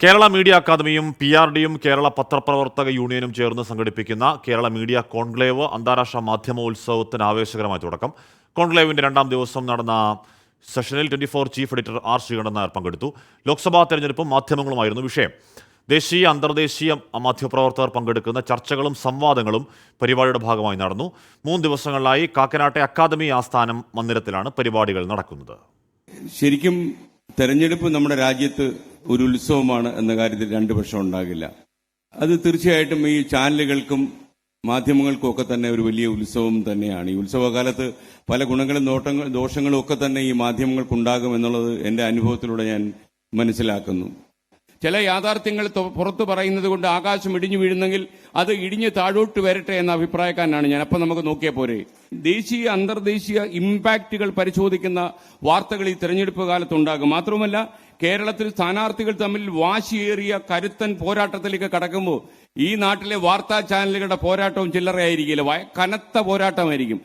Kerala media അക്കാദമിയും PRDയും Kerala പത്രപ്രവർത്തക യൂണിയനും ചേർന്ന് സംഘടിപ്പിക്കുന്ന കേരള മീഡിയ കോൺക്ലേവ് അന്താരാഷ്ട്ര മാധ്യമോത്സവത്തിന് ആവേശകരമായ തുടക്കം. കോൺക്ലേവിന്റെ രണ്ടാം ദിവസം നടന്ന സെഷനിൽ 24 chief editor R. Sreekandan Nair പങ്കെടുത്തു. ലോക്സഭാ തെരഞ്ഞെടുപ്പും മാധ്യമങ്ങളുമായിരുന്നു വിഷയം. ദേശീയ അന്തർദേശീയ മാധ്യമപ്രവർത്തകർ പങ്കെടുക്കുന്ന ചർച്ചകളും സംവാദങ്ങളും പരിപാടിയുടെ ഭാഗമായി നടന്നു. 3 ദിവസങ്ങളിലായി കാക്കനാട്ടെ അക്കാദമി ആസ്ഥാനം മന്ദിരത്തിലാണ് പരിപാടികൾ നടക്കുന്നത്. ശരിക്കും തെരഞ്ഞെടുപ്പ് നമ്മുടെ രാജ്യത്ത് ഒരു ഉത്സവമാണ് എന്ന കാര്യത്തിൽ രണ്ട് പക്ഷം ഉണ്ടാകില്ല. അത് തീർച്ചയായിട്ടും ഈ ചാനലുകൾക്കും മാധ്യമങ്ങൾക്കും ഒക്കെ തന്നെ ഒരു വലിയ ഉത്സവം തന്നെയാണ്. ഈ ഉത്സവകാലത്ത് പല ഗുണങ്ങളും ദോഷങ്ങളും ഒക്കെ തന്നെ ഈ മാധ്യമങ്ങൾക്കുണ്ടാകും എന്നുള്ളത് എൻ്റെ അനുഭവത്തിലൂടെ ഞാൻ മനസ്സിലാക്കുന്നു. ചില യാഥാർത്ഥ്യങ്ങൾ പുറത്തു പറയുന്നത് കൊണ്ട് ആകാശം ഇടിഞ്ഞു വീഴുന്നെങ്കിൽ അത് ഇടിഞ്ഞ് താഴോട്ട് വരട്ടെ എന്ന അഭിപ്രായക്കാരനാണ് ഞാൻ. അപ്പം നമുക്ക് നോക്കിയാൽ പോരെ. ദേശീയ അന്തർദേശീയ ഇമ്പാക്റ്റുകൾ പരിശോധിക്കുന്ന വാർത്തകൾ ഈ തെരഞ്ഞെടുപ്പ് കാലത്തുണ്ടാകും. മാത്രമല്ല, കേരളത്തിൽ സ്ഥാനാർത്ഥികൾ തമ്മിൽ വാശിയേറിയ കരുത്തൻ പോരാട്ടത്തിലേക്ക് കടക്കുമ്പോൾ ഈ നാട്ടിലെ വാർത്താ ചാനലുകളുടെ പോരാട്ടവും ചില്ലറയായിരിക്കില്ല, കനത്ത പോരാട്ടമായിരിക്കും.